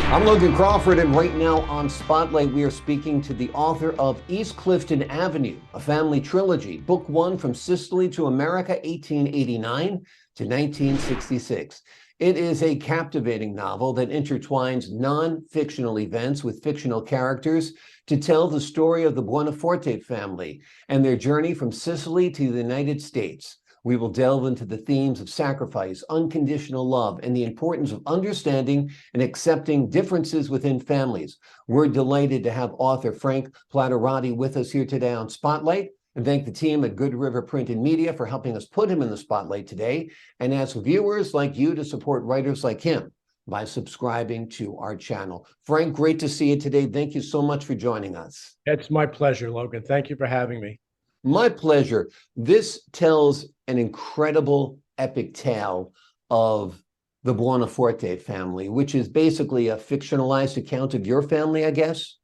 I'm Logan Crawford, and right now on Spotlight, we are speaking to the author of East Clifton Avenue, a family trilogy, book one, From Sicily to America, 1889 to 1966. It is a captivating novel that intertwines non-fictional events with fictional characters to tell the story of the Buonaforte family and their journey from Sicily to the United States. We will delve into the themes of sacrifice, unconditional love, and the importance of understanding and accepting differences within families. We're delighted to have author Frank Platterotti with us here today on Spotlight, and thank the team at Good River Print and Media for helping us put him in the spotlight today, and ask viewers like you to support writers like him by subscribing to our channel. Frank, great to see you today. Thank you so much for joining us. It's my pleasure, Logan. Thank you for having me. My pleasure. This tells an incredible epic tale of the Buonaforte family, which is basically a fictionalized account of your family, I guess.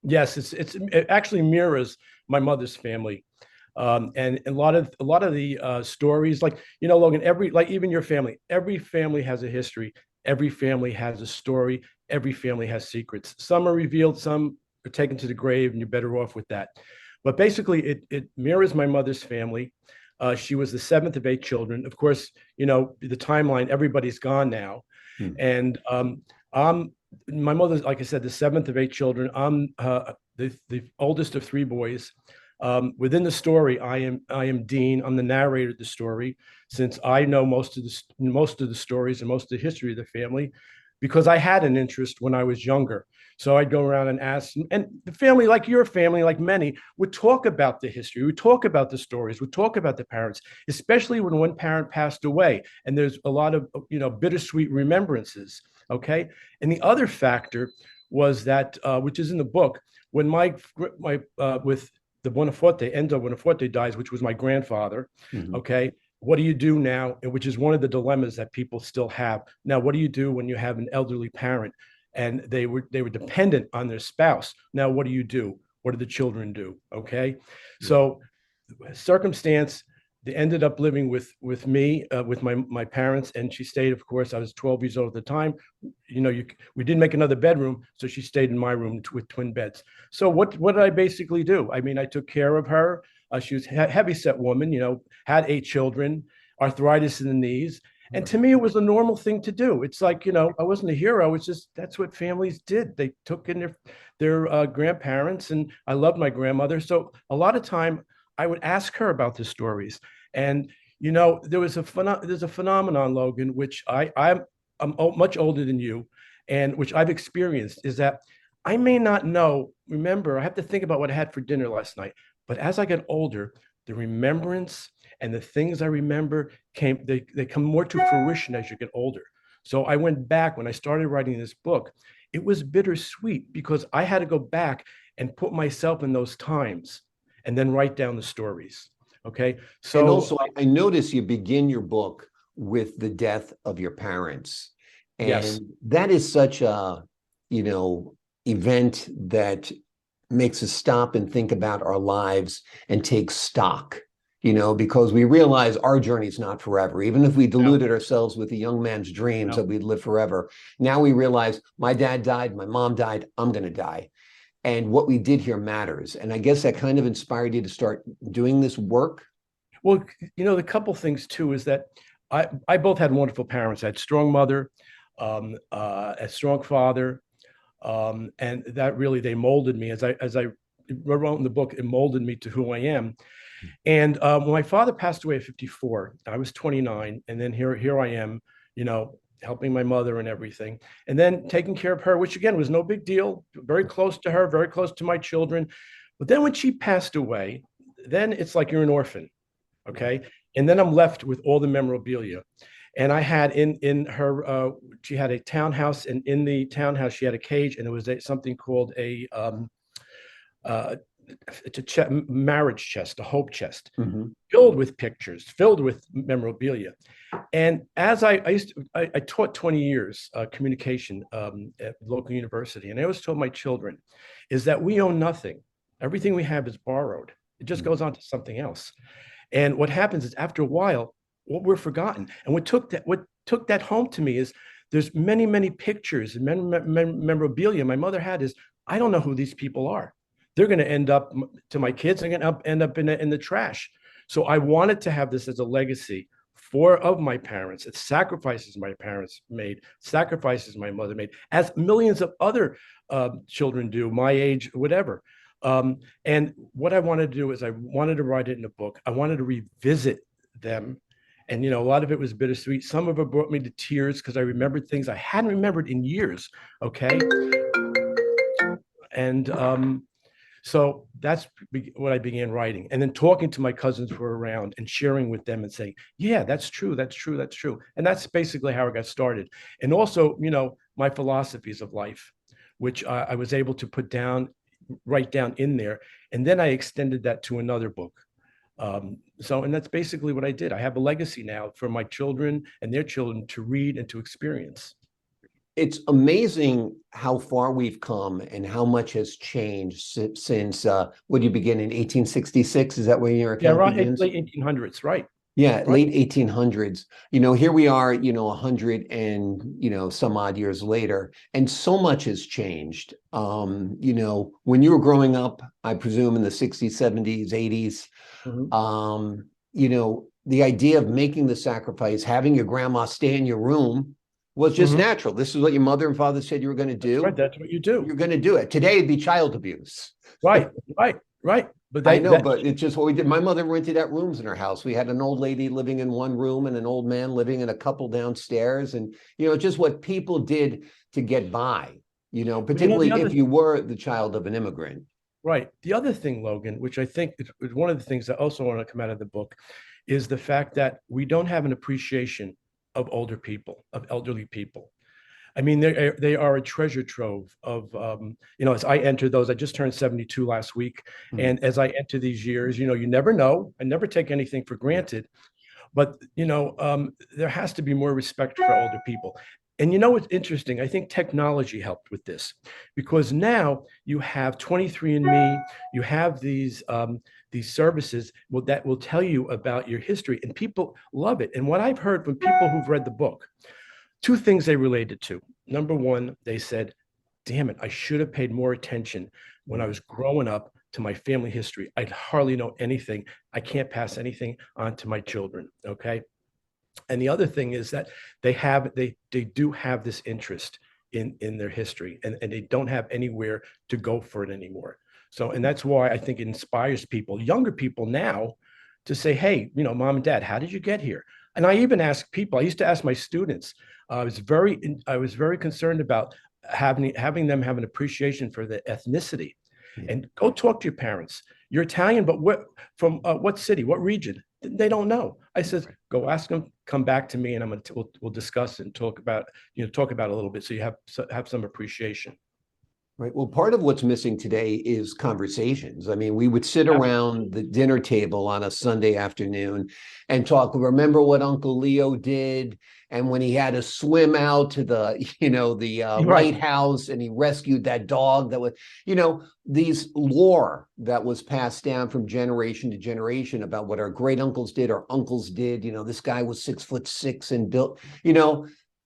Yes, it actually mirrors my mother's family, and a lot of the stories, like Logan. Even your family, every family has a history. Every family has a story. Every family has secrets. Some are revealed, some are taken to the grave, and you're better off with that. But basically, it mirrors my mother's family. She was the seventh of eight children. Of course, the timeline, everybody's gone now. Hmm. And I'm my mother's, like I said, the seventh of eight children. I'm the oldest of three boys. Within the story, I am Dean. I'm the narrator of the story, since I know most of the stories and most of the history of the family, because I had an interest when I was younger. So I'd go around and ask, and the family, like your family, like many, would talk about the history, would talk about the stories, would talk about the parents, especially when one parent passed away. And there's a lot of, bittersweet remembrances. Okay. And the other factor was that, which is in the book, when with the Buonaforte, Enzo Buonaforte dies, which was my grandfather. Mhm. Okay. What do you do now? Which is one of the dilemmas that people still have. Now, what do you do when you have an elderly parent and they were dependent on their spouse? Now, what do you do? What do the children do? Okay. So circumstance, they ended up living with me, with my parents, and she stayed. Of course, I was 12 years old at the time. We didn't make another bedroom, so she stayed in my room with twin beds. So what did I basically do? I mean, I took care of her. She was a heavy-set woman, had eight children, arthritis in the knees. And to me, it was a normal thing to do. It's like, I wasn't a hero. It's just that's what families did. They took in their grandparents, and I loved my grandmother. So a lot of time I would ask her about the stories. And there's a phenomenon, Logan, which I'm much older than you, and which I've experienced, is that I may not remember. I have to think about what I had for dinner last night. But as I get older, the remembrance and the things I remember they come more to fruition as you get older. So I went back when I started writing this book. It was bittersweet because I had to go back and put myself in those times and then write down the stories. Okay. And So also, I notice you begin your book with the death of your parents. yes. And that is such a, event that makes us stop and think about our lives and take stock, because we realize our journey is not forever. Even if we No, deluded ourselves with a young man's dreams no. that we'd live forever, now we realize my dad died, my mom died, I'm going to die. And what we did here matters. And I guess that kind of inspired you to start doing this work. Well, the couple things too is that I both had wonderful parents. I had a strong mother, a strong father, and that really they molded me as I wrote in the book. It molded me to who I am. And when my father passed away at 54, I was 29, and then here I am, helping my mother and everything, and then taking care of her, which again was no big deal. Very close to her, very close to my children. But then when she passed away, then it's like you're an orphan, okay? And then I'm left with all the memorabilia. And I had in her, she had a townhouse, and in the townhouse she had a cage, and it was something called uh, it's a marriage chest, a hope chest, Mhm. filled with pictures, filled with memorabilia. And as I taught 20 years communication at local university, and I always told my children, is that we own nothing. Everything we have is borrowed. It just goes on to something else. And what happens is after a while, what we're forgotten. And what took that home to me is there's many, many pictures and memorabilia my mother had. Is I don't know who these people are. They're going to end up to my kids. They're going to end up in the trash. So I wanted to have this as a legacy of my parents. It's sacrifices my parents made, sacrifices my mother made, as millions of other children do, my age, whatever. And what I wanted to do is I wanted to write it in a book. I wanted to revisit them. And, a lot of it was bittersweet. Some of it brought me to tears because I remembered things I hadn't remembered in years. Okay. And so that's what I began writing. And then talking to my cousins who were around and sharing with them and saying, yeah, that's true. That's true. That's true. And that's basically how I got started. And also, my philosophies of life, which I was able to write down in there. And then I extended that to another book. And that's basically what I did. I have a legacy now for my children and their children to read and to experience. It's amazing how far we've come and how much has changed since what you begin in 1866? Is that where your account begins? Late 1800s, right? Yeah, Right. late 1800s. Here we are, 100 and, some odd years later, and so much has changed. When you were growing up, I presume in the 60s, 70s, 80s, the idea of making the sacrifice, having your grandma stay in your room was just natural. This is what your mother and father said you were going to do. That's right. That's what you do. You're going to do it. Today it'd be child abuse. Right. But I know, but it's just what we did. My mother rented out rooms in her house. We had an old lady living in one room and an old man living in a couple downstairs. And, just what people did to get by, particularly if you were the child of an immigrant. Right. The other thing, Logan, which I think is one of the things that also want to come out of the book, is the fact that we don't have an appreciation of older people, of elderly people. I mean, they are a treasure trove of, as I enter those, I just turned 72 last week. And as I enter these years, you never know. I never take anything for granted. But, there has to be more respect for older people. And what's interesting? I think technology helped with this, because now you have 23andMe, you have these services that will tell you about your history, and people love it. And what I've heard from people who've read the book, two things they related to. Number one, they said, damn it, I should have paid more attention when I was growing up to my family history. I hardly know anything. I can't pass anything on to my children. Okay. And the other thing is that they do have this interest in their history, and they don't have anywhere to go for it anymore. So, and that's why I think it inspires people, younger people now, to say, hey, mom and dad, how did you get here? And I even ask people, I used to ask my students, I was very concerned about having them have an appreciation for the ethnicity. And go talk to your parents. You're Italian, but from what city, what region? They don't know. I said, go ask them, come back to me, and we'll discuss it and talk about it a little bit, so you have some appreciation. Right. Well, part of what's missing today is conversations. I mean, we would sit around the dinner table on a Sunday afternoon and talk. Remember what Uncle Leo did, and when he had to swim out to the lighthouse, and he rescued that dog that was, these lore that was passed down from generation to generation about what our great uncles did, our uncles did. This guy was 6'6" and built.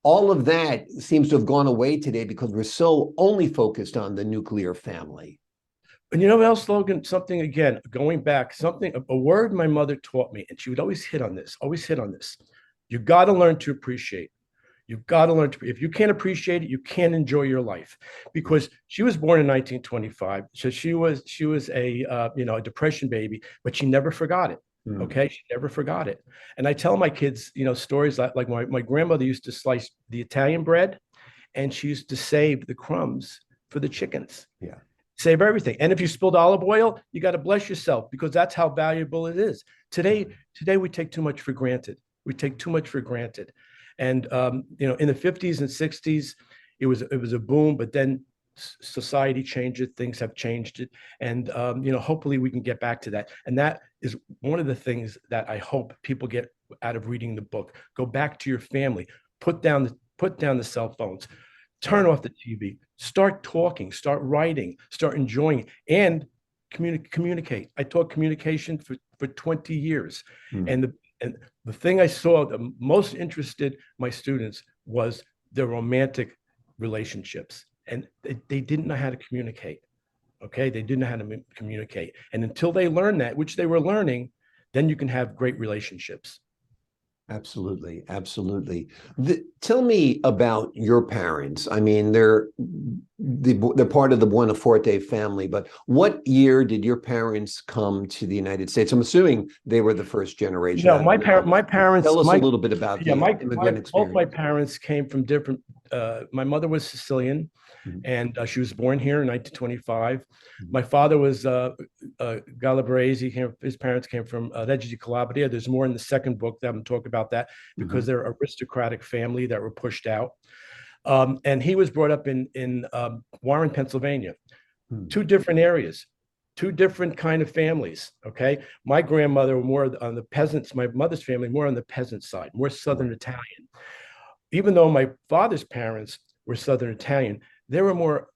All of that seems to have gone away today because we're so only focused on the nuclear family. And you know what else, Logan? Something, again, going back, a word my mother taught me, and she would always hit on this. You got to learn to appreciate. You've got to learn to, if you can't appreciate it, you can't enjoy your life. Because she was born in 1925. So she was a Depression baby, but she never forgot it. Okay. She never forgot it. And I tell my kids, stories like my grandmother used to slice the Italian bread, and she used to save the crumbs for the chickens. Yeah. Save everything. And if you spilled olive oil, you got to bless yourself, because that's how valuable it is. Today we take too much for granted. And, in the 50s and 60s, it was a boom, but then society changed it, things have changed it. And, hopefully we can get back to that. And that is one of the things that I hope people get out of reading the book. Go back to your family, put down the cell phones, turn off the TV, start talking, start writing, start enjoying, and communicate. I taught communication for 20 years. And the thing I saw that most interested my students was their romantic relationships, and they didn't know how to communicate. Okay, they didn't know how to communicate, and until they learned that, which they were learning, then you can have great relationships. Absolutely, absolutely. Tell me about your parents. I mean, they're part of the Buonaforte family, but what year did your parents come to the United States? I'm assuming they were the first generation. No, my parents, Tell us a little bit about yeah, the immigrant both my experience. parents came from different. My mother was Sicilian, Mhm. and she was born here in 1925. Mhm. My father was Calabrese. His parents came from Reggio di Calabria. There's more in the second book that I'm talking about that because Mhm. they're aristocratic family that were pushed out. And he was brought up in Warren, Pennsylvania. Mhm. Two different areas, two different kind of families. Okay, my grandmother more on the peasants. My mother's family more on the peasant side, more Southern Right. Italian. Even though my father's parents were Southern Italian, they were more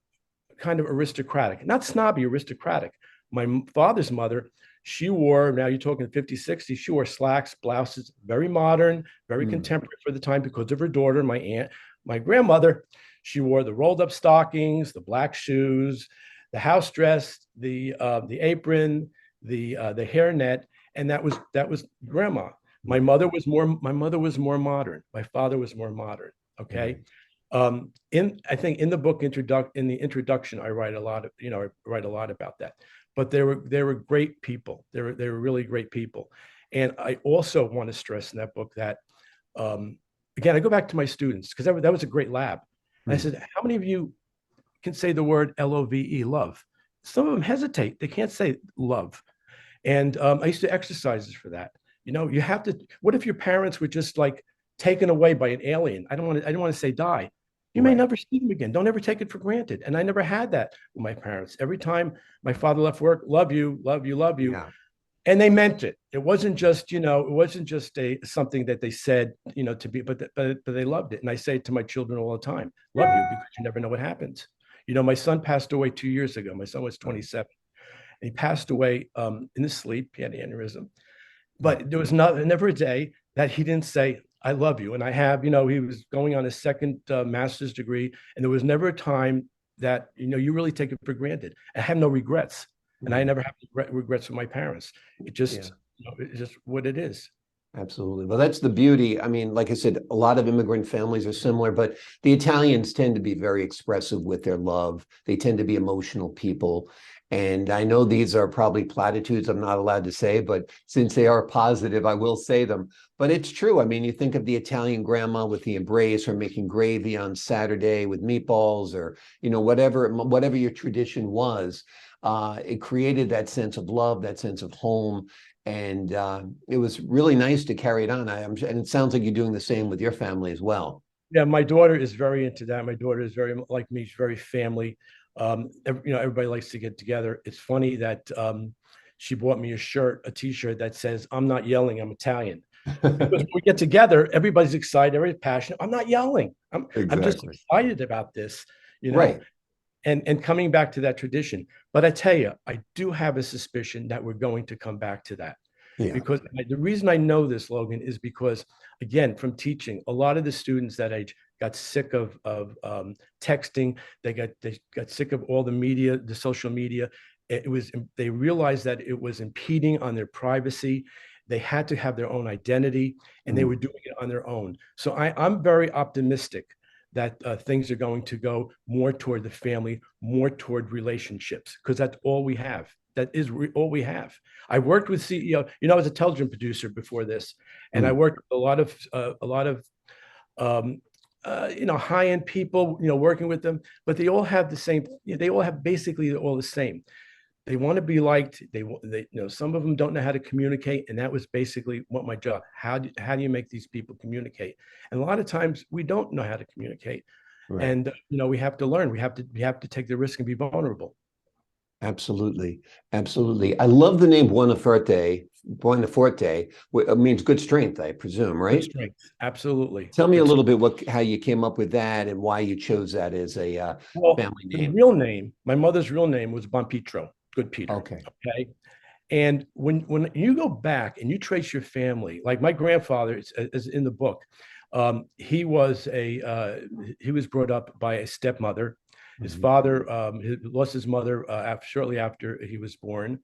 kind of aristocratic, not snobby, aristocratic. My father's mother, she wore, now you're talking 50s, 60s, she wore slacks, blouses, very modern, very Mhm. contemporary for the time because of her daughter, my aunt. My grandmother, she wore the rolled up stockings, the black shoes, the house dress, the apron, the hairnet, and that was grandma. Right. My mother was more modern. My father was more modern. Okay. Right. In I think in the book in the introduction, I write a lot of, I write a lot about that. But they were great people. They were really great people. And I also want to stress in that book that again, I go back to my students because that was a great lab. And I Mhm. said, how many of you can say the word LOVE, love? Some of them hesitate. They can't say love. And I used to exercises for that. You have to. What if your parents were just like taken away by an alien? I don't want to say die. You may Right. never see them again. Don't ever take it for granted. And I never had that with my parents. Every time my father left work, love you, love you, love you. Yeah. And they meant it. It wasn't just, it wasn't just a something that they said, to be, but they loved it. And I say it to my children all the time, love you, because you never know what happens. My son passed away 2 years ago. My son was Right. 27. And he passed away in his sleep. He had an aneurysm. Mhm. But there was never a day that he didn't say, I love you. And I have, he was going on his second master's degree. And there was never a time that, you really take it for granted. I have no regrets. And I Right. never have regrets with my parents. It Yeah. just, it's just what it is. Absolutely. Well, that's the beauty. I mean, like I said, a lot of immigrant families are similar, but the Italians tend to be very expressive with their love. They tend to be emotional people. And I know these are probably platitudes I'm not allowed to say, but since they are positive, I will say them. But it's true. I mean, you think of the Italian grandma with the embrace or making gravy on Saturday with meatballs or, whatever your tradition was. It created that sense of love, that sense of home, and it was really nice to carry it on. And it sounds like you're doing the same with your family as well. Yeah, my daughter is very into that. My daughter is very like me. She's very family. Everybody likes to get together. It's funny that she bought me a T-shirt that says, "I'm not yelling, I'm Italian." Because when we get together, everybody's excited, everybody's passionate. I'm not yelling. I'm just Exactly. excited about this, you know. Right. And coming back to that tradition. But I tell you, I do have a suspicion that we're going to come back to that. Yeah. Because the reason I know this, Logan, is because, again, from teaching, a lot of the students that age got sick of texting. They got sick of all the media, the social media. They realized that it was impeding on their privacy. They had to have their own identity, and they were Mm. doing it on their own. So I'm very optimistic that things are going to go more toward the family, more toward relationships, because that's all we have. That is all we have. I worked with CEO. I was a television producer before this, and I Mm. worked with a lot of high end people. Working with them, but they all have the same. They all have basically all the same. They want to be liked. Some of them don't know how to communicate, and that was basically what my job. How do you make these people communicate? And a lot of times we don't know how to communicate, Right. and we have to learn. We have to take the risk and be vulnerable. Absolutely. Absolutely. I love the name Buonaforte. Buonaforte means good strength, I presume, Good right? strength, absolutely. Tell me a Good. little bit how you came up with that and why you chose that as a Well, family the name. real name, my mother's real name was Bonpetro, Good Peter. Okay. Okay. And when you go back and you trace your family, like my grandfather is in the book, he was brought up by a stepmother. His Mhm. father lost his mother shortly after he was born.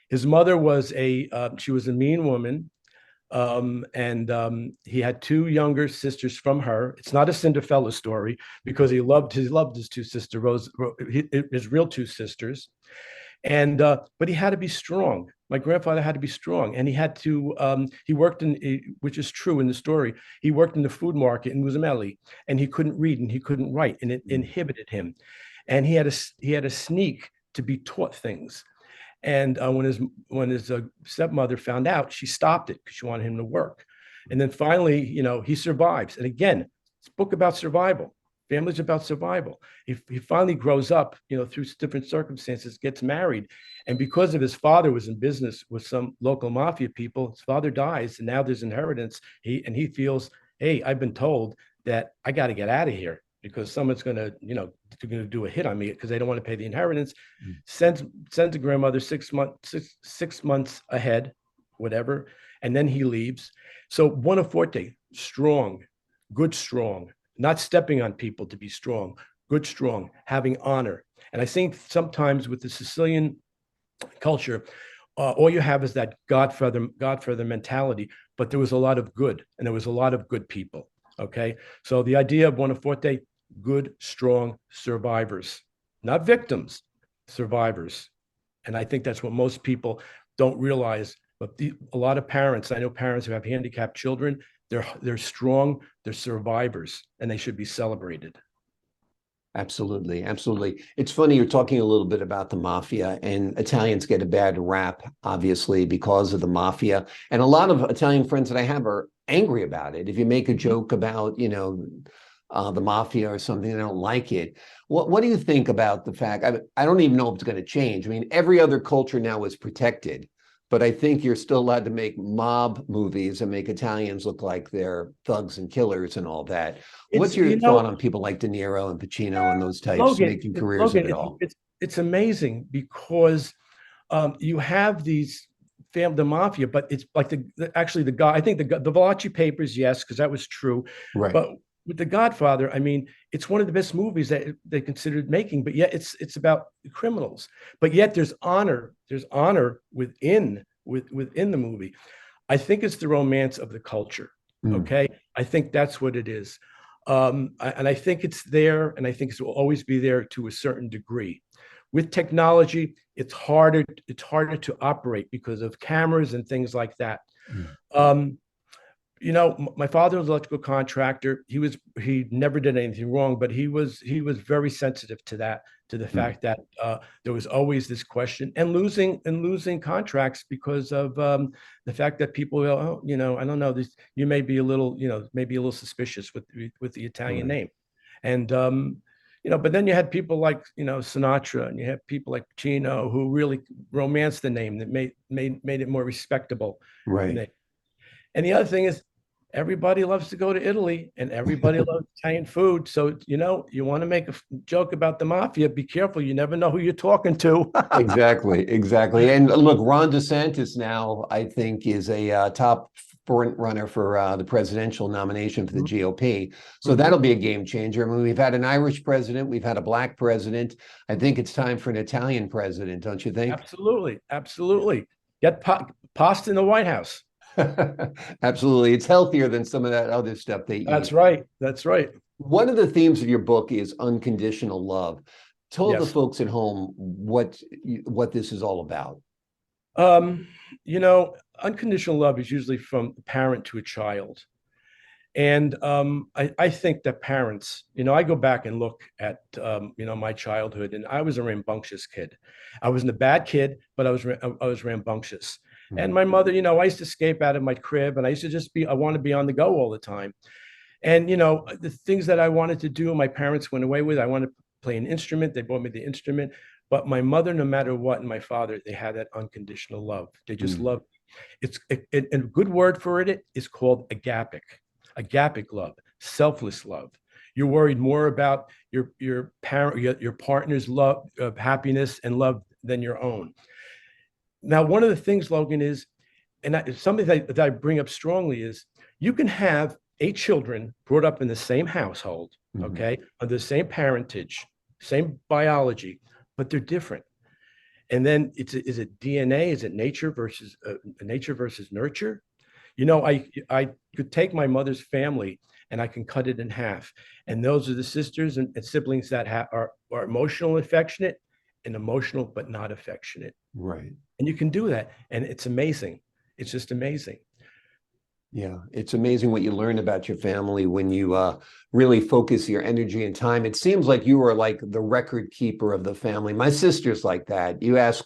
His mother was she was a mean woman, and he had two younger sisters from her. It's not a Cinderella story because he loved his two sisters, his real two sisters, and but he had to be strong. My grandfather had to be strong, and he worked which is true in the story. He worked in the food market in Muzameli, and he couldn't read and he couldn't write, and it inhibited him, and he had to sneak to be taught things. And when his stepmother found out, she stopped it because she wanted him to work. And then finally, he survives. And again, it's a book about survival. Family's about survival. He finally grows up, through different circumstances, gets married. And because of his father was in business with some local mafia people, his father dies, and now there's inheritance. He feels, hey, I've been told that I got to get out of here because someone's going to do a hit on me because they don't want to pay the inheritance. Sends a grandmother 6 months ahead, whatever, and then he leaves. So Buonaforte, strong, good, strong, not stepping on people to be strong, good, strong, having honor. And I think sometimes with the Sicilian culture, all you have is that Godfather mentality. But there was a lot of good, and there was a lot of good people. Okay, so the idea of Buonaforte, good, strong survivors, not victims, survivors. And I think that's what most people don't realize. But a lot of parents, I know parents who have handicapped children, they're strong, they're survivors, and they should be celebrated. Absolutely, absolutely. It's funny you're talking a little bit about the mafia, and Italians get a bad rap, obviously, because of the mafia. And a lot of Italian friends that I have are angry about it. If you make a joke about, the mafia or something, they don't like it. What do you think about the fact? I don't even know if it's going to change. I mean, every other culture now is protected, but I think you're still allowed to make mob movies and make Italians look like they're thugs and killers and all that. It's What's your thought on people like De Niro and Pacino and those types Logan, making careers of Logan, it all? it's amazing because you have the mafia, but it's like actually the guy. I think the Valachi papers, yes, because that was true, Right. but with the Godfather, I mean, it's one of the best movies that they considered making. But yet, it's about criminals. But yet, there's honor. There's honor within the movie. I think it's the romance of the culture. Mm. Okay, I think that's what it is. And I think it's there, and I think it will always be there to a certain degree. With technology, it's harder. It's harder to operate because of cameras and things like that. Mm. Um, my father was an electrical contractor. He never did anything wrong, but he was very sensitive to the Mm. fact that there was always this question and losing contracts because of the fact that people go, oh, I don't know, this, you may be a little, maybe a little suspicious with the Italian Right. name, and but then you had people like Sinatra, and you had people like Pacino who really romanced the name that made it more respectable. Right. And the other thing is, everybody loves to go to Italy and everybody loves Italian food. So, you want to make a joke about the mafia, be careful. You never know who you're talking to. Exactly, exactly. And look, Ron DeSantis now, I think, is a top front runner for the presidential nomination for the GOP. So Mhm. that'll be a game changer. I mean, we've had an Irish president, we've had a black president. I think it's time for an Italian president, don't you think? Absolutely. Absolutely. Get pasta in the White House. Absolutely. It's healthier than some of that other stuff they That's eat. right. That's right. One of the themes of your book is unconditional love. Tell the Yes. folks at home what this is all about. Um, Unconditional love is usually from a parent to a child. And I think that parents, I go back and look at, my childhood, and I was a rambunctious kid. I wasn't a bad kid, but I was rambunctious. And Mm. my mother, I used to escape out of my crib, and I used to I wanted to be on the go all the time. And, the things that I wanted to do, my parents went away with. I wanted to play an instrument. They bought me the instrument. But my mother, no matter what, and my father, they had that unconditional love. They just Mm. loved. A good word for it is called agapic love, selfless love. You're worried more about your partner's love, happiness and love than your own. Now, one of the things, Logan, is, and something that I bring up strongly is you can have 8 children brought up in the same household, Mhm. okay, under the same parentage, same biology, but they're different. And then is it DNA? Is it nature versus nurture? I could take my mother's family and I can cut it in half. And those are the sisters and siblings that are emotional and affectionate, and emotional but not affectionate. Right. And you can do that. And it's amazing. It's just amazing. Yeah, it's amazing what you learn about your family when you really focus your energy and time. It seems like you are like the record keeper of the family. My sister's like that. You ask,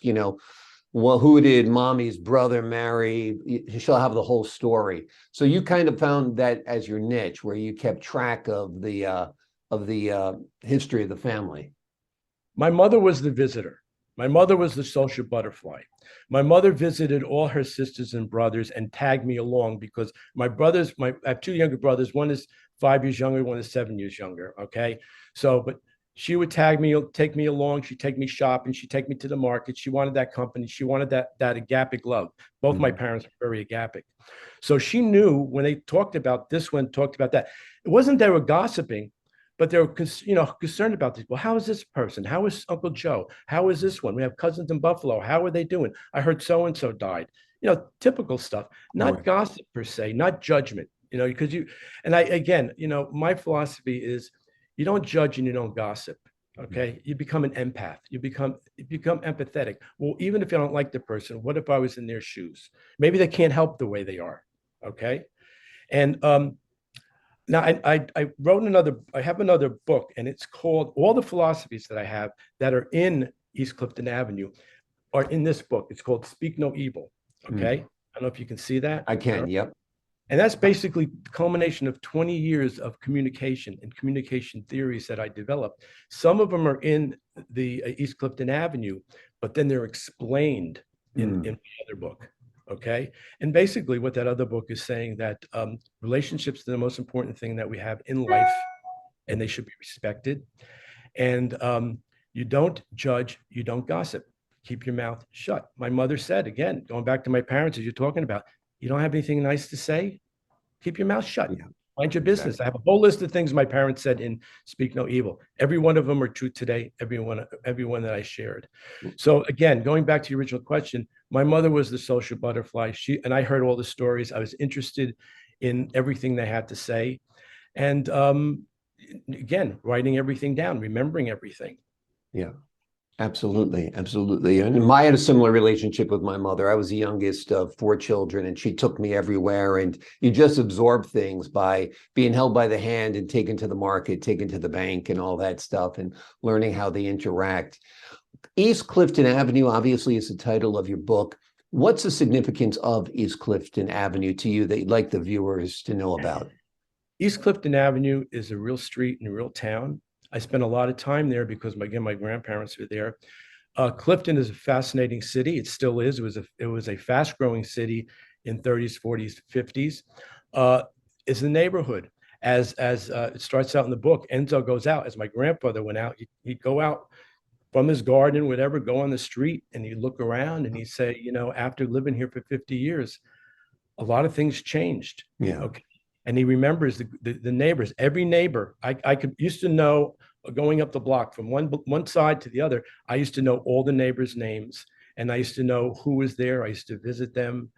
well, who did mommy's brother marry? She'll have the whole story. So you kind of found that as your niche, where you kept track of the history of the family. My mother was the visitor. My mother was the social butterfly. My mother visited all her sisters and brothers and tagged me along because I have 2 younger brothers. One is 5 years younger, one is 7 years younger. Okay. So, but she would tag me, take me along. She'd take me shopping. She'd take me to the market. She wanted that company. She wanted that agapic love. Both my Mhm. parents were very agapic. So she knew when they talked about this one, talked about that. It wasn't they were gossiping, but they're concerned about this. Well, how is this person? How is Uncle Joe? How is this one? We have cousins in Buffalo. How are they doing? I heard so and so died. Typical stuff. Not Right. gossip per se, not judgment. Because you and I again, my philosophy is you don't judge and you don't gossip. Okay, you become an empath. You become empathetic. Well, even if you don't like the person, what if I was in their shoes? Maybe they can't help the way they are. Okay, and now I have another book, and it's called all the philosophies that I have that are in East Clifton Avenue are in this book. It's called Speak No Evil. Okay. Mm. I don't know if you can see that. I can. Yep. And that's basically the culmination of 20 years of communication and communication theories that I developed. Some of them are in the East Clifton Avenue, but then they're explained in Mm. the other book. Okay. And basically, what that other book is saying that relationships are the most important thing that we have in life, and they should be respected. And you don't judge, you don't gossip. Keep your mouth shut. My mother said, again, going back to my parents, as you're talking about, you don't have anything nice to say? Keep your mouth shut. Yeah. Mind your business. I Exactly. have a whole list of things my parents said in Speak No Evil. Every one of them are true today. Everyone that I shared. So again, going back to your original question, my mother was the social butterfly. I heard all the stories. I was interested in everything they had to say. And again, writing everything down, remembering everything. Yeah. Absolutely, absolutely. And I had a similar relationship with my mother. I was the youngest of 4 children, and she took me everywhere. And you just absorb things by being held by the hand and taken to the market, taken to the bank, and all that stuff, and learning how they interact. East Clifton Avenue, obviously, is the title of your book. What's the significance of East Clifton Avenue to you that you'd like the viewers to know about? East Clifton Avenue is a real street in a real town. I spent a lot of time there because, again, my grandparents were there. Clifton is a fascinating city. It still is. It was a fast growing city in 30s, 40s, 50s. It's a neighborhood. As it starts out in the book, Enzo goes out. As my grandfather went out, he'd go out from his garden, whatever, go on the street, and he'd look around and he'd say, after living here for 50 years, a lot of things changed. Yeah. Okay. And he remembers the neighbors, every neighbor. I could used to know going up the block from one side to the other. I used to know all the neighbors' names, and I used to know who was there. I used to visit them.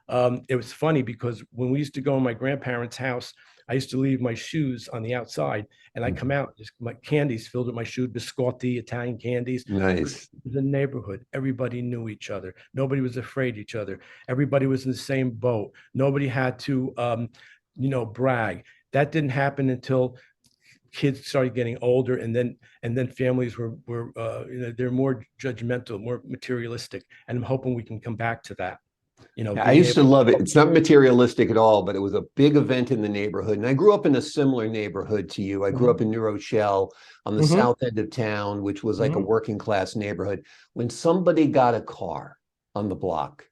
It was funny because when we used to go in my grandparents' house, I used to leave my shoes on the outside, and I come Mhm. out just my candies filled with my shoes, biscotti, Italian candies. Nice. The neighborhood, everybody knew each other. Nobody was afraid of each other. Everybody was in the same boat. Nobody had to, brag. That didn't happen until kids started getting older, and then families were they're more judgmental, more materialistic. And I'm hoping we can come back to that. Yeah, I Being used able. to love it. It's not materialistic at all, but it was a big event in the neighborhood. And I grew up in a similar neighborhood to you. I grew Mhm, up in New Rochelle on the mhm, south end of town, which was like a mhm. working class neighborhood. When somebody got a car on the block,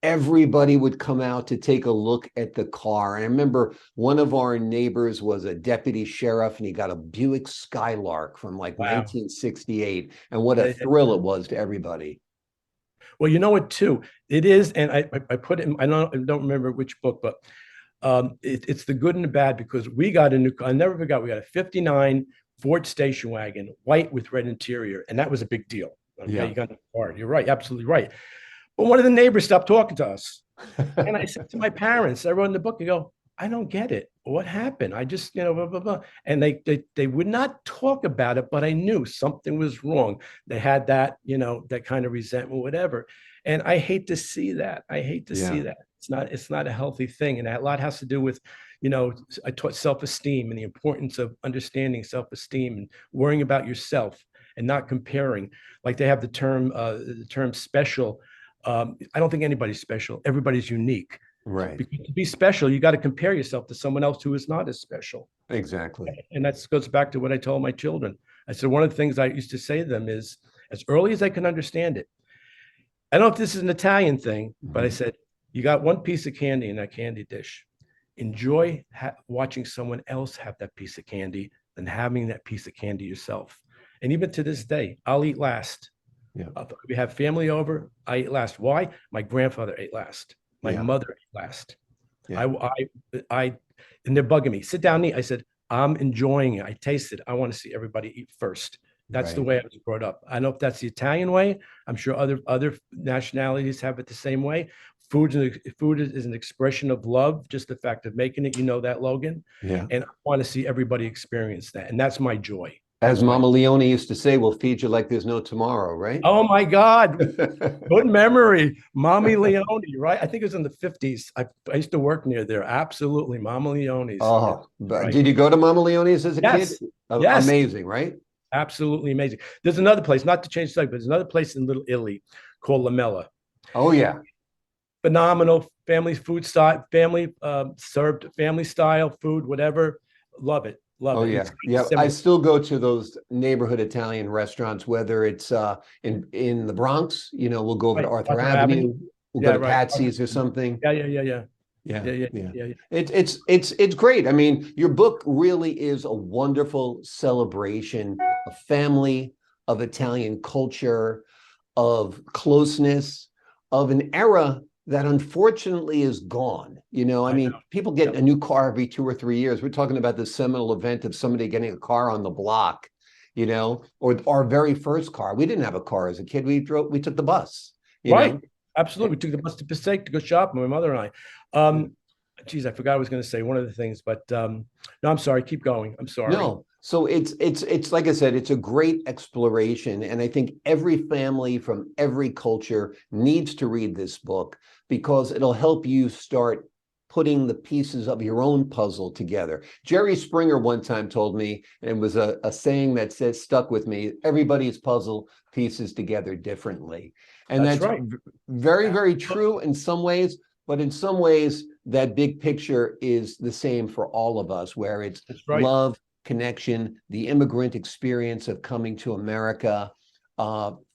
everybody would come out to take a look at the car. And I remember one of our neighbors was a deputy sheriff, and he got a Buick Skylark from like Wow. 1968. And what a Yeah, yeah. thrill it was to everybody. Well, you know what, too? It is, and I put it in, I don't remember which book, but it's the good and the bad, because we got a new, I never forgot, we got a 59 Ford station wagon, white with red interior, and that was a big deal. Okay, Yeah. you got the car. You're right, absolutely right. But one of the neighbors stopped talking to us. And I said to my parents, I wrote in the book, I go, I don't get it. What happened? I just, blah, blah, blah. And they would not talk about it, but I knew something was wrong. They had that, that kind of resentment, whatever. And I hate to see that. I hate to see Yeah. that. It's not a healthy thing. And that a lot has to do with, I taught self-esteem and the importance of understanding self-esteem and worrying about yourself and not comparing. Like they have the term special. I don't think anybody's special. Everybody's unique. Right. Because to be special, you got to compare yourself to someone else who is not as special. Exactly. And that goes back to what I told my children. I said, one of the things I used to say to them is, as early as I can understand it, I don't know if this is an Italian thing, but I said, you got one piece of candy in that candy dish. Enjoy watching someone else have that piece of candy than having that piece of candy yourself. And even to this day, I'll eat last. Yeah. We have family over, I eat last. Why? My grandfather ate last. My Yeah. mother ate last. Yeah. And they're bugging me. Sit down and eat. I said, I'm enjoying it. I taste it. I want to see everybody eat first. That's the Right. way I was brought up. I don't know if that's the Italian way. I'm sure other nationalities have it the same way. Food is an expression of love. Just the fact of making it, that, Logan. Yeah. And I want to see everybody experience that. And that's my joy. As That's my Mama Leone used to say, we'll feed you like there's no tomorrow, right? Oh my God. Good memory. Mommy Leone, right? I think it was in the 50s. I used to work near there. Absolutely. Mama Leone's. Oh, but Right. did you go to Mama Leone's as a Yes. kid? Yes. Amazing, right? Absolutely amazing. There's another place, not to change the subject, but there's another place in Little Italy called Lamella. Oh, yeah. Phenomenal family food style, family served family style food, whatever. Love it. Love Oh, it. yeah. It's Yeah. I similar. still go to those neighborhood Italian restaurants, whether it's in the Bronx, we'll go over to Right. Arthur Arthur Avenue. We'll go Yeah, to right. Patsy's or something. Yeah. Yeah. Yeah. Yeah. It's great. I mean, your book really is a wonderful celebration of family, of Italian culture, of closeness, of an era that unfortunately is gone. I mean, know. people get a new car every 2 or 3 years. We're talking about the seminal event of somebody getting a car on the block, or our very first car. We didn't have a car as a kid. We took the bus, Right. Absolutely. We took the bus to Passaic to go shopping, my mother and I. Geez, I forgot I was going to say one of the things, but no, I'm sorry. Keep going. I'm sorry. No. So it's like I said, it's a great exploration. And I think every family from every culture needs to read this book because it'll help you start putting the pieces of your own puzzle together. Jerry Springer one time told me, and it was a saying that stuck with me, everybody's puzzle pieces together differently. And That's right. very, very true in some ways, but in some ways, that big picture is the same for all of us, where it's right. love, connection, the immigrant experience of coming to America,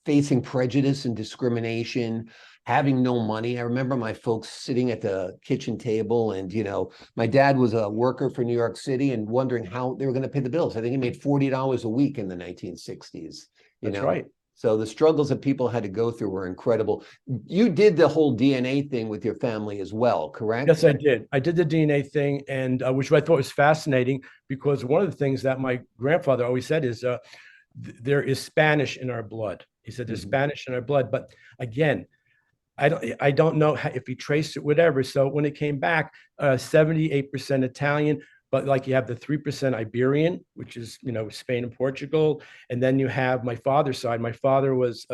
facing prejudice and discrimination, having no money. I remember my folks sitting at the kitchen table and, my dad was a worker for New York City and wondering how they were going to pay the bills. I think he made $40 a week in the 1960s. That's right. So the struggles that people had to go through were incredible. You did the whole DNA thing with your family as well, correct? Yes, I did. I did the DNA thing, and which I thought was fascinating because one of the things that my grandfather always said is there is Spanish in our blood. He said there's Spanish in our blood, but again, I don't know if he traced it, whatever. So when it came back, 78% Italian, but like you have the 3% Iberian, which is, Spain and Portugal. And then you have my father's side. My father was,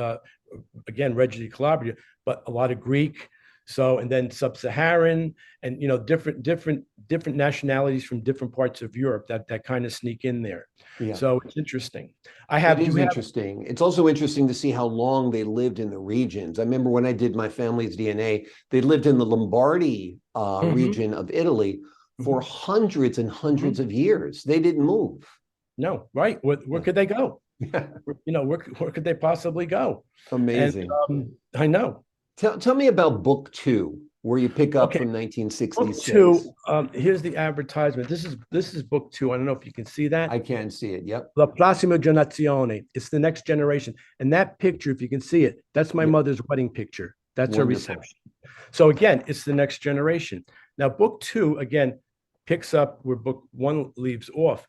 again, Reggio Calabria, but a lot of Greek. So, and then sub-Saharan and, different nationalities from different parts of Europe that kind of sneak in there. Yeah. So it's interesting. It is interesting. It's also interesting to see how long they lived in the regions. I remember when I did my family's DNA, they lived in the Lombardy region of Italy for hundreds and hundreds of years. They didn't move. No, right. Where could they go? Yeah. Where could they possibly go? Amazing. And, I know. Tell me about book 2. where you pick up Okay, from book 1966. two. Here's the advertisement. This is book two. I don't know if you can see that. I can see it. Yep. La prossima generazione. It's the next generation. And that picture, if you can see it, that's my Yep. mother's wedding picture. That's her Wonderful. reception. So again, it's the next generation. Now, book two, again, picks up where book one leaves off,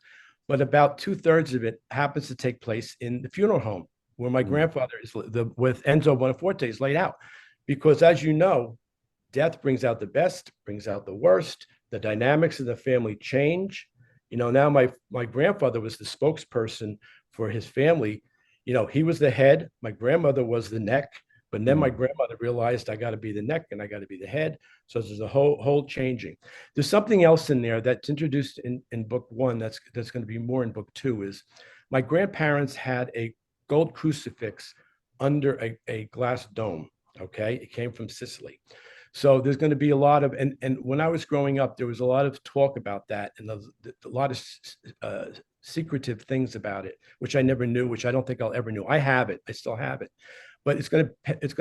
but about 2/3 of it happens to take place in the funeral home where my grandfather is with Enzo Bonaforte is laid out. Because as you know, death brings out the best, brings out the worst. The dynamics of the family change. Now my grandfather was the spokesperson for his family. He was the head. My grandmother was the neck. But then my grandmother realized I got to be the neck and I got to be the head. So there's a whole changing. There's something else in there that's introduced in book one that's going to be more in book two is my grandparents had a gold crucifix under a glass dome. Okay. It came from Sicily. So there's going to be a lot of, and when I was growing up, there was a lot of talk about that and a lot of secretive things about it, which I never knew, which I don't think I'll ever know. I have it. I still have it. But it's going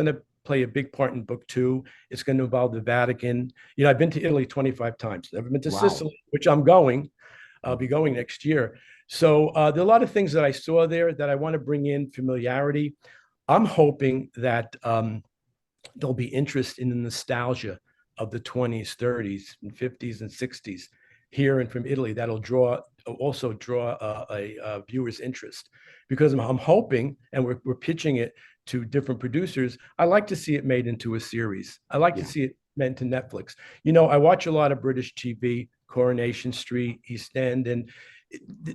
to play a big part in book two. It's going to involve the Vatican. I've been to Italy 25 times. Never been to Sicily, which I'm going. I'll be going next year. So there are a lot of things that I saw there that I want to bring in familiarity. I'm hoping that there'll be interest in the nostalgia of the 20s, 30s, and 50s and 60s here and from Italy. That'll also draw a viewer's interest because I'm hoping, and we're pitching it to different producers. I like to see it made into a series. I like to see it made to Netflix. I watch a lot of British TV, Coronation Street, East End, and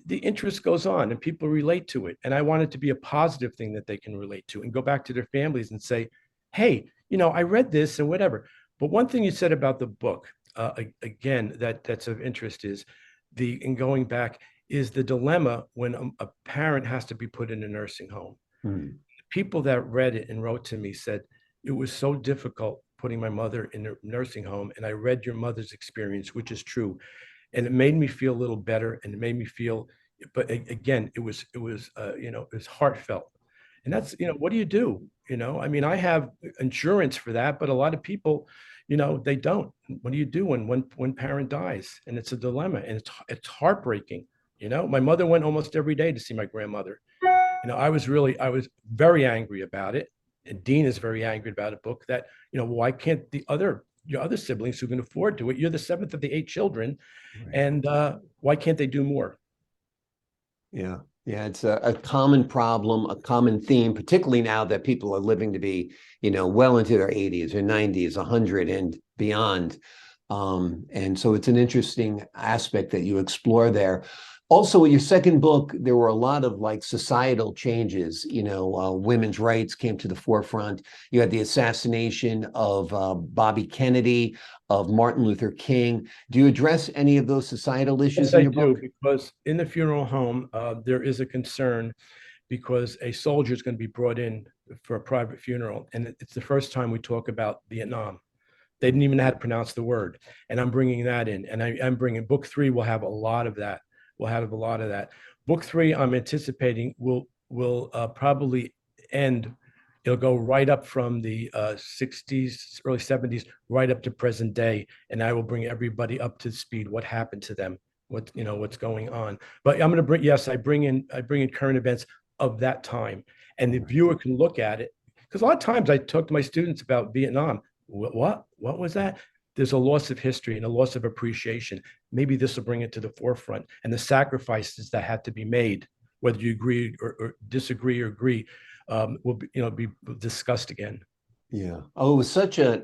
the interest goes on and people relate to it. And I want it to be a positive thing that they can relate to and go back to their families and say, hey, I read this and whatever. But one thing you said about the book, again, that's of interest is in going back is the dilemma when a parent has to be put in a nursing home. People that read it and wrote to me said it was so difficult putting my mother in a nursing home. And I read your mother's experience, which is true. And it made me feel a little better. And it made me feel, but again, it was heartfelt. And that's, what do you do? I have insurance for that, but a lot of people, they don't. What do you do when one parent dies? And it's a dilemma and it's heartbreaking. My mother went almost every day to see my grandmother. I was very angry about it. And Dean is very angry about a book that, why can't your other siblings who can afford to it, you're the seventh of the 8 children. Right. And why can't they do more? Yeah. Yeah, it's a common problem, a common theme, particularly now that people are living to be, well into their 80s or 90s, 100 and beyond. And so it's an interesting aspect that you explore there. Also, in your second book, there were a lot of societal changes. Women's rights came to the forefront. You had the assassination of Bobby Kennedy, of Martin Luther King. Do you address any of those societal issues in your book? Because in the funeral home, there is a concern because a soldier is going to be brought in for a private funeral. And it's the first time we talk about Vietnam. They didn't even know how to pronounce the word. And I'm bringing that in. And I'm bringing book 3 will have a lot of that. We'll have a lot of that. Book 3, I'm anticipating will probably end. It'll go right up from the 60s, early 70s, right up to present day, and I will bring everybody up to speed. What happened to them? What's going on? But I'm going to bring. Yes, I bring in current events of that time, and the viewer can look at it because a lot of times I talk to my students about Vietnam. What was that? There's a loss of history and a loss of appreciation. Maybe this will bring it to the forefront and the sacrifices that had to be made, whether you agree or disagree or agree, will be discussed again. Yeah. Oh, it was such a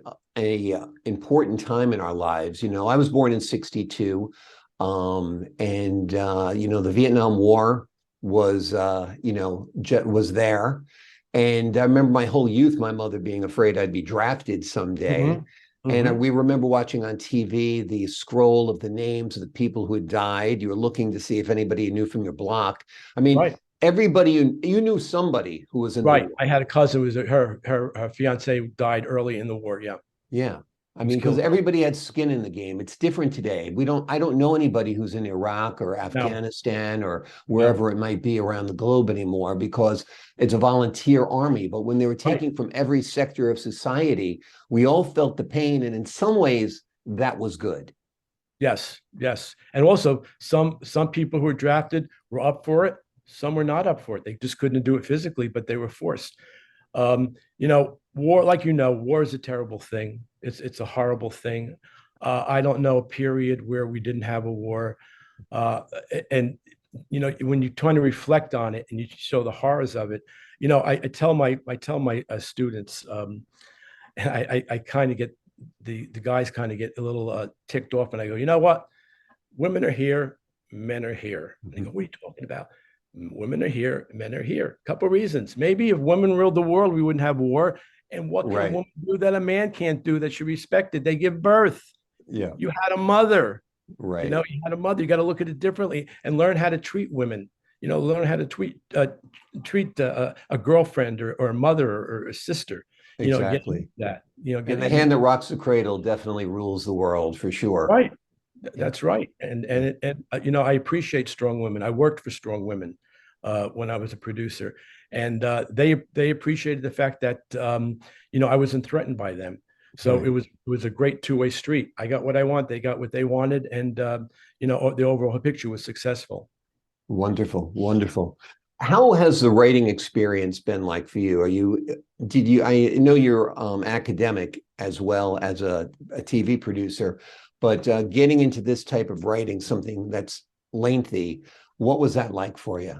important time in our lives. I was born in 62. And the Vietnam War was was there. And I remember my whole youth, my mother being afraid I'd be drafted someday. Mm-hmm. And we remember watching on TV the scroll of the names of the people who had died. You were looking to see if anybody you knew from your block. I mean, everybody, you knew somebody who was in the war. I had a cousin who was her fiance died early in the war. Yeah. Yeah. I mean, because everybody had skin in the game. It's different today. I don't know anybody who's in Iraq or No, Afghanistan or no, wherever it might be around the globe anymore because it's a volunteer army. But when they were right. taking from every sector of society, we all felt the pain. And in some ways, that was good. Yes, yes. And also some people who were drafted were up for it. Some were not up for it. They just couldn't do it physically, but they were forced. War, like war is a terrible thing. It's a horrible thing. I don't know a period where we didn't have a war. Uh, and when you're trying to reflect on it and you show the horrors of it, I tell my students, I kind of get the guys kind of get a little ticked off, and I go, you know what? Women are here, men are here. And they go, what are you talking about? Women are here, men are here. A couple of reasons. Maybe if women ruled the world, we wouldn't have war. And what can a Right. woman do that a man can't do that should be respected? They give birth. Yeah. You had a mother. Right. You had a mother. You got to look at it differently and learn how to treat women. Learn how to treat a girlfriend or a mother or a sister. Exactly. That. And the hand that rocks the cradle definitely rules the world for sure. Right. That's right. And I appreciate strong women. I worked for strong women when I was a producer, and they appreciated the fact that I wasn't threatened by them. So Right. it was a great two-way street. I got what I want. They got what they wanted, and the overall picture was successful. Wonderful, wonderful. How has the writing experience been like for you? I know you're academic as well as a TV producer, but getting into this type of writing, something that's lengthy, what was that like for you?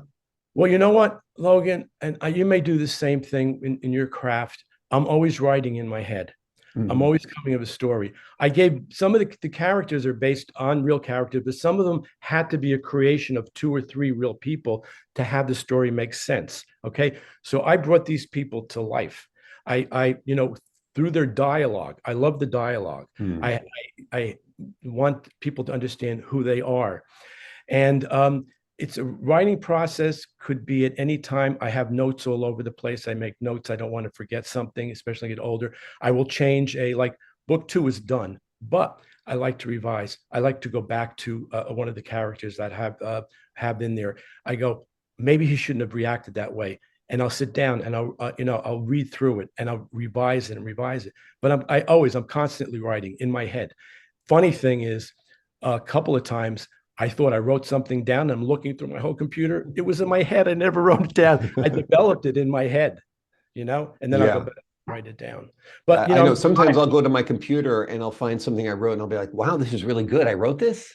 Well, you know what, Logan, and you may do the same thing in your craft. I'm always writing in my head. I'm Mhm. always coming of a story. I gave some of the characters are based on real characters, but some of them had to be a creation of two or three real people to have the story make sense. Okay. So I brought these people to life. Through their dialogue, I love the dialogue. Hmm. I want people to understand who they are. And it's a writing process, could be at any time. I have notes all over the place. I make notes. I don't want to forget something, especially get older. I will change like book 2 is done, but I like to revise. I like to go back to one of the characters that have in there. I go, maybe he shouldn't have reacted that way. And I'll sit down and I'll read through it and I'll revise it and revise it. But I'm constantly writing in my head. Funny thing is, a couple of times I thought I wrote something down. And I'm looking through my whole computer. It was in my head. I never wrote it down. I developed it in my head, and then I'll go Yeah. back and write it down. But I know sometimes I'll go to my computer and I'll find something I wrote and I'll be like, wow, this is really good. I wrote this.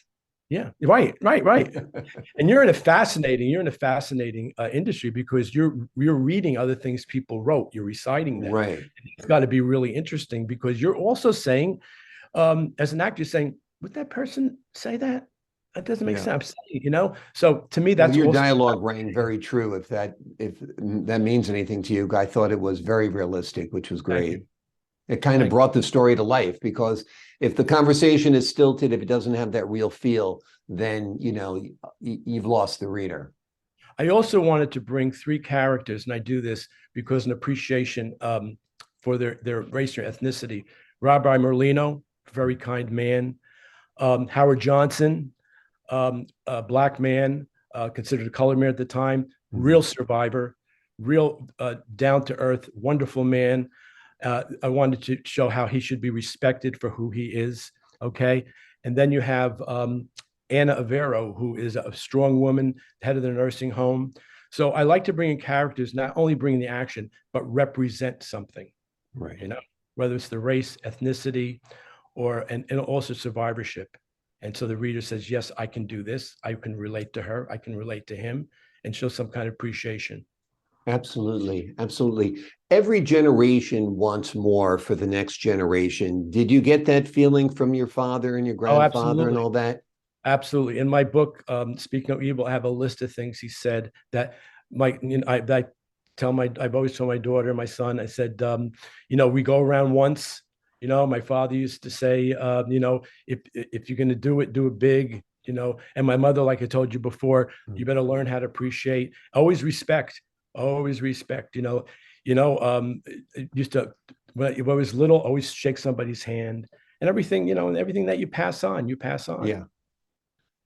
yeah, right. And you're in a fascinating industry because you're reading other things people wrote. You're reciting them. Right. It's got to be really interesting because you're also saying, as an actor, you're saying, would that person say that? That doesn't make Yeah. sense. So to me, Well, that's your also dialogue rang very true. If that means anything to you, I thought it was very realistic, which was thank great. you. It kind of Thank you. brought the story to life because if the conversation is stilted, if it doesn't have that real feel, then you've lost the reader. I also wanted to bring three characters, and I do this because an appreciation for their race or ethnicity. Rabbi Merlino, very kind man. Howard Johnson, a black man, considered a colored man at the time, real survivor, real down to earth, wonderful man. I wanted to show how he should be respected for who he is. Okay. And then you have Anna Avero, who is a strong woman, head of the nursing home. So I like to bring in characters, not only bring the action, but represent something, Right. whether it's the race, ethnicity, and also survivorship. And so the reader says, yes, I can do this. I can relate to her. I can relate to him and show some kind of appreciation. Absolutely. Absolutely. Every generation wants more for the next generation. Did you get that feeling from your father and your Oh, grandfather and absolutely. all that? Absolutely. In my book, Speaking of Evil, I have a list of things he said that I've always told my daughter, my son, I said, we go around once. My father used to say, if you're going to do it big, and my mother, like I told you before, you better learn how to appreciate, always respect, it used to, when I was little, always shake somebody's hand, and everything, and everything that you pass on, you pass on. Yeah.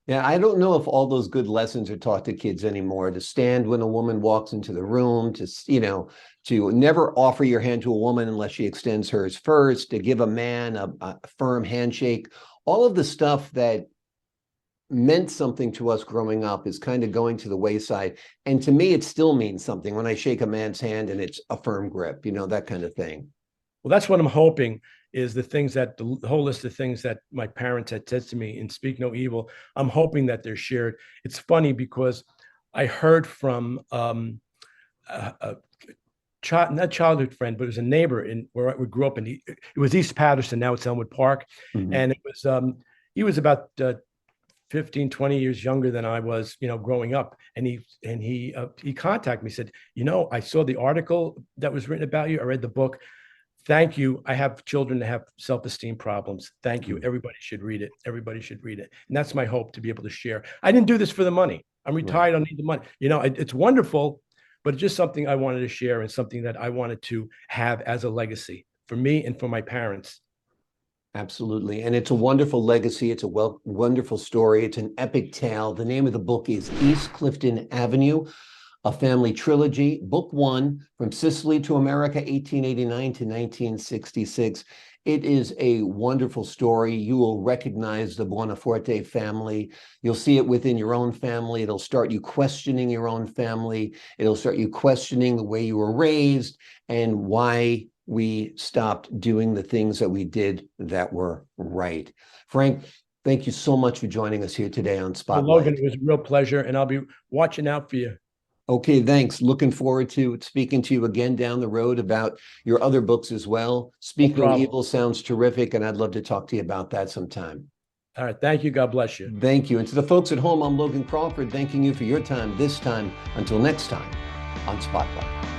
Yeah, I don't know if all those good lessons are taught to kids anymore. To stand when a woman walks into the room, to never offer your hand to a woman unless she extends hers first, to give a man a firm handshake. All of the stuff that meant something to us growing up is kind of going to the wayside. And to me, it still means something when I shake a man's hand and it's a firm grip, that kind of thing. Well, that's what I'm hoping is the whole list of things that my parents had said to me and speak no evil. I'm hoping that they're shared. It's funny because I heard from a not childhood friend, but it was a neighbor where we grew up in. It was East Patterson. Now it's Elmwood Park. Mhm. And it was, he was about 15, 20 years younger than I was, growing up. And he contacted me, said, I saw the article that was written about you. I read the book. Thank you. I have children that have self-esteem problems. Thank you. Everybody should read it. Everybody should read it. And that's my hope, to be able to share. I didn't do this for the money. I'm retired. I don't need the money. It's wonderful, but it's just something I wanted to share and something that I wanted to have as a legacy for me and for my parents. Absolutely. And it's a wonderful legacy. It's a wonderful story. It's an epic tale. The name of the book is East Clifton Avenue, a family trilogy. Book one, From Sicily to America, 1889 to 1966. It is a wonderful story. You will recognize the Buonaforte family. You'll see it within your own family. It'll start you questioning your own family. It'll start you questioning the way you were raised and why we stopped doing the things that we did that were right. Frank, thank you so much for joining us here today on Spotlight. Well, Logan, it was a real pleasure, and I'll be watching out for you. Okay, thanks. Looking forward to speaking to you again down the road about your other books as well. Speak No Evil sounds terrific, and I'd love to talk to you about that sometime. All right. Thank you. God bless you. Thank you. And to the folks at home, I'm Logan Crawford, thanking you for your time this time. Until next time on Spotlight.